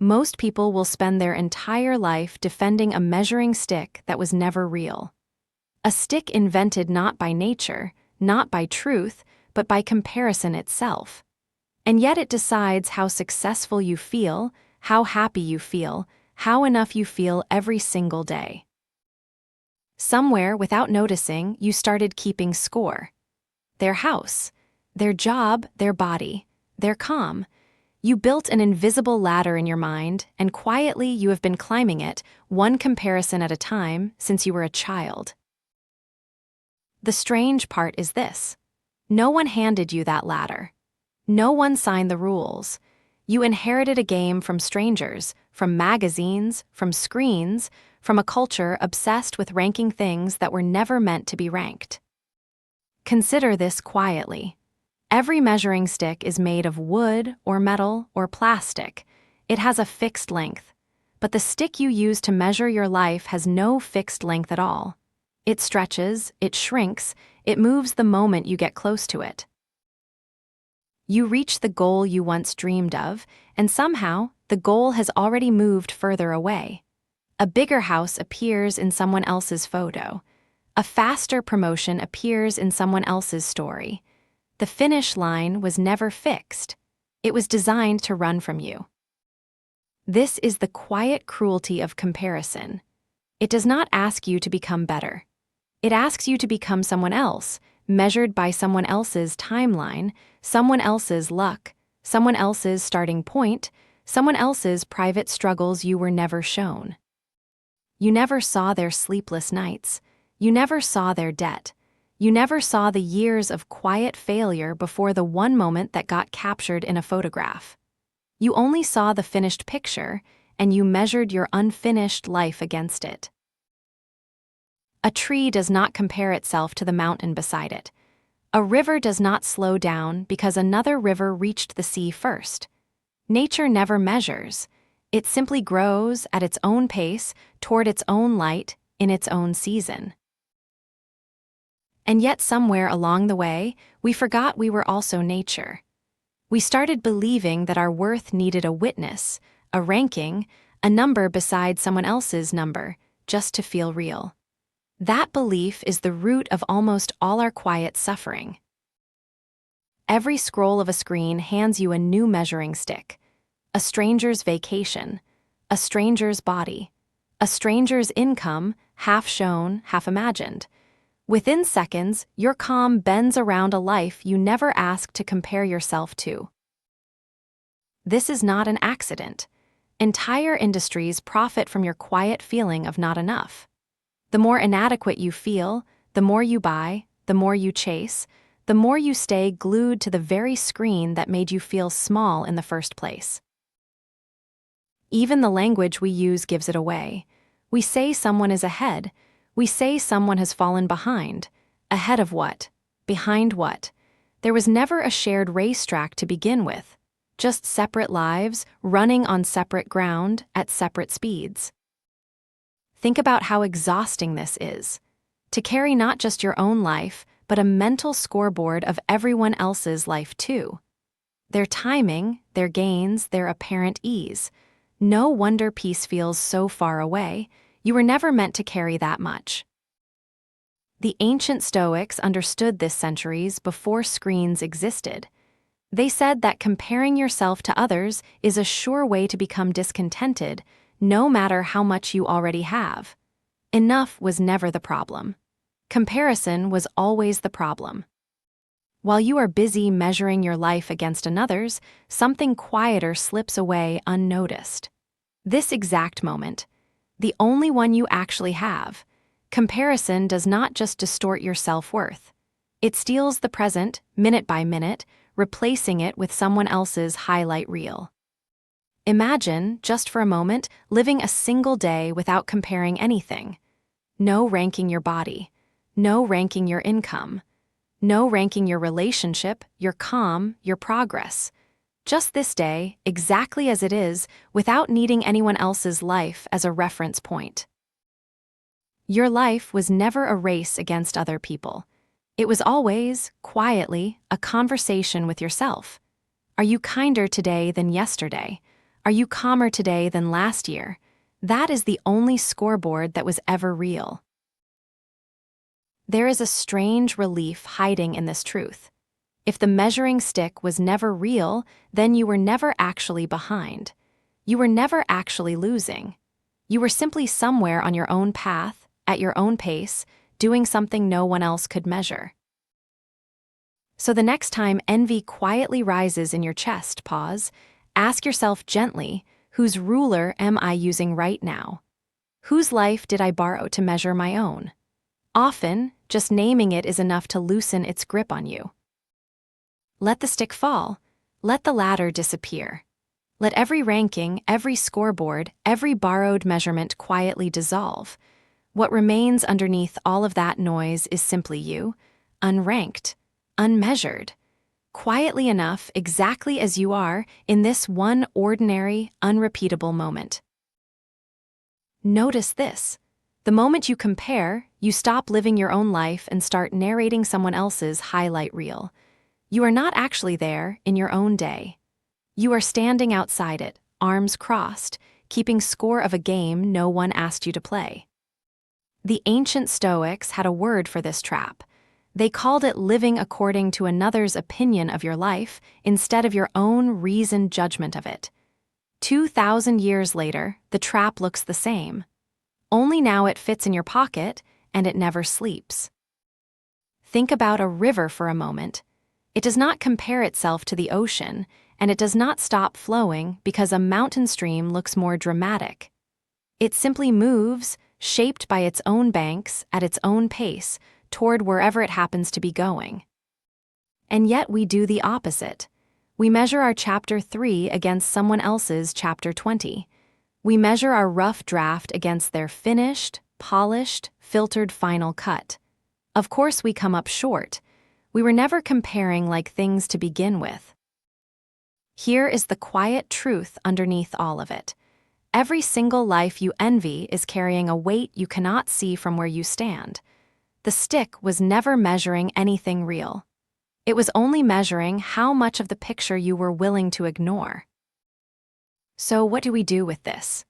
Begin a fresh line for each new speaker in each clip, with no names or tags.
most people will spend their entire life defending a measuring stick that was never real. A stick invented not by nature, not by truth, but by comparison itself. And yet it decides how successful you feel, how happy you feel, how enough you feel every single day. Somewhere, without noticing, you started keeping score. Their house, their job, their body, their calm. You built an invisible ladder in your mind, and quietly you have been climbing it, one comparison at a time, since you were a child. The strange part is this. No one handed you that ladder. No one signed the rules. You inherited a game from strangers, from magazines, from screens, from a culture obsessed with ranking things that were never meant to be ranked. Consider this quietly. Every measuring stick is made of wood or metal or plastic. It has a fixed length. But the stick you use to measure your life has no fixed length at all. It stretches, it shrinks, it moves the moment you get close to it. You reach the goal you once dreamed of, and somehow, the goal has already moved further away. A bigger house appears in someone else's photo. A faster promotion appears in someone else's story. The finish line was never fixed. It was designed to run from you. This is the quiet cruelty of comparison. It does not ask you to become better. It asks you to become someone else, measured by someone else's timeline, someone else's luck, someone else's starting point, someone else's private struggles you were never shown. You never saw their sleepless nights. You never saw their debt. You never saw the years of quiet failure before the one moment that got captured in a photograph. You only saw the finished picture, and you measured your unfinished life against it. A tree does not compare itself to the mountain beside it. A river does not slow down because another river reached the sea first. Nature never measures. It simply grows at its own pace, toward its own light, in its own season. And yet somewhere along the way, we forgot we were also nature. We started believing that our worth needed a witness, a ranking, a number beside someone else's number, just to feel real. That belief is the root of almost all our quiet suffering. Every scroll of a screen hands you a new measuring stick, a stranger's vacation, a stranger's body, a stranger's income, half shown, half imagined. Within seconds, your calm bends around a life you never asked to compare yourself to. This is not an accident. Entire industries profit from your quiet feeling of not enough. The more inadequate you feel, the more you buy, the more you chase, the more you stay glued to the very screen that made you feel small in the first place. Even the language we use gives it away. We say someone is ahead. We say someone has fallen behind. Ahead of what? Behind what? There was never a shared racetrack to begin with, just separate lives running on separate ground at separate speeds. Think about how exhausting this is, to carry not just your own life, but a mental scoreboard of everyone else's life too. Their timing, their gains, their apparent ease. No wonder peace feels so far away. You were never meant to carry that much. The ancient Stoics understood this centuries before screens existed. They said that comparing yourself to others is a sure way to become discontented, no matter how much you already have. Enough was never the problem. Comparison was always the problem. While you are busy measuring your life against another's, something quieter slips away unnoticed. This exact moment, the only one you actually have. Comparison does not just distort your self-worth. It steals the present, minute by minute, replacing it with someone else's highlight reel. Imagine, just for a moment, living a single day without comparing anything. No ranking your body. No ranking your income. No ranking your relationship, your calm, your progress. Just this day, exactly as it is, without needing anyone else's life as a reference point. Your life was never a race against other people. It was always, quietly, a conversation with yourself. Are you kinder today than yesterday? Are you calmer today than last year? That is the only scoreboard that was ever real. There is a strange relief hiding in this truth. If the measuring stick was never real, then you were never actually behind. You were never actually losing. You were simply somewhere on your own path, at your own pace, doing something no one else could measure. So the next time envy quietly rises in your chest, pause. Ask yourself gently, whose ruler am I using right now? Whose life did I borrow to measure my own? Often, just naming it is enough to loosen its grip on you. Let the stick fall. Let the ladder disappear. Let every ranking, every scoreboard, every borrowed measurement quietly dissolve. What remains underneath all of that noise is simply you, unranked, unmeasured, quietly enough, exactly as you are, in this one ordinary, unrepeatable moment. Notice this. The moment you compare, you stop living your own life and start narrating someone else's highlight reel. You are not actually there in your own day. You are standing outside it, arms crossed, keeping score of a game no one asked you to play. The ancient Stoics had a word for this trap. They called it living according to another's opinion of your life instead of your own reasoned judgment of it. 2,000 years later, the trap looks the same. Only now it fits in your pocket and it never sleeps. Think about a river for a moment. It does not compare itself to the ocean, and it does not stop flowing because a mountain stream looks more dramatic. It simply moves, shaped by its own banks, at its own pace, toward wherever it happens to be going. And yet we do the opposite. We measure our chapter 3 against someone else's chapter 20. We measure our rough draft against their finished, polished, filtered final cut. Of course we come up short. We were never comparing like things to begin with. Here is the quiet truth underneath all of it. Every single life you envy is carrying a weight you cannot see from where you stand. The stick was never measuring anything real. It was only measuring how much of the picture you were willing to ignore. So what do we do with this?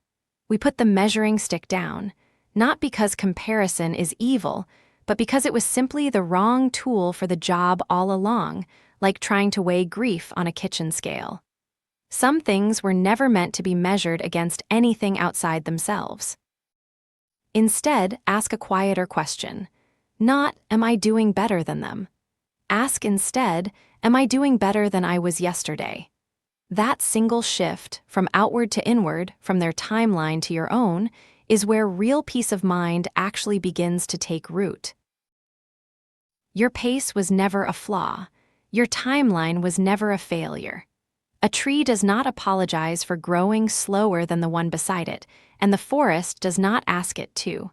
We put the measuring stick down, not because comparison is evil, but because it was simply the wrong tool for the job all along, like trying to weigh grief on a kitchen scale. Some things were never meant to be measured against anything outside themselves. Instead, ask a quieter question. Not, am I doing better than them? Ask instead, am I doing better than I was yesterday? That single shift, from outward to inward, from their timeline to your own, is where real peace of mind actually begins to take root. Your pace was never a flaw. Your timeline was never a failure. A tree does not apologize for growing slower than the one beside it, and the forest does not ask it to.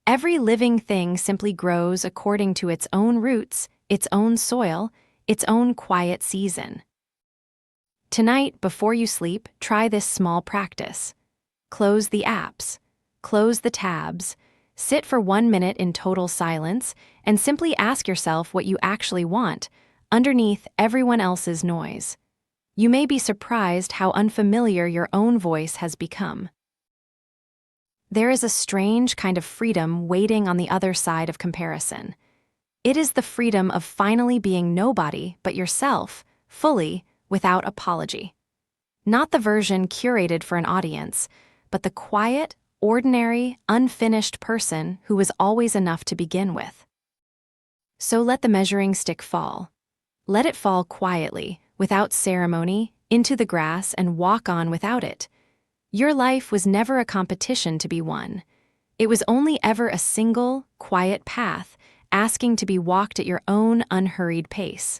Every living thing simply grows according to its own roots, its own soil, its own quiet season. Tonight, before you sleep, try this small practice. Close the apps. Close the tabs. Sit for 1 minute in total silence and simply ask yourself what you actually want, underneath everyone else's noise. You may be surprised how unfamiliar your own voice has become. There is a strange kind of freedom waiting on the other side of comparison. It is the freedom of finally being nobody but yourself, fully, without apology. Not the version curated for an audience, but the quiet, ordinary, unfinished person who was always enough to begin with. So let the measuring stick fall. Let it fall quietly, without ceremony, into the grass and walk on without it. Your life was never a competition to be won. It was only ever a single, quiet path, asking to be walked at your own unhurried pace.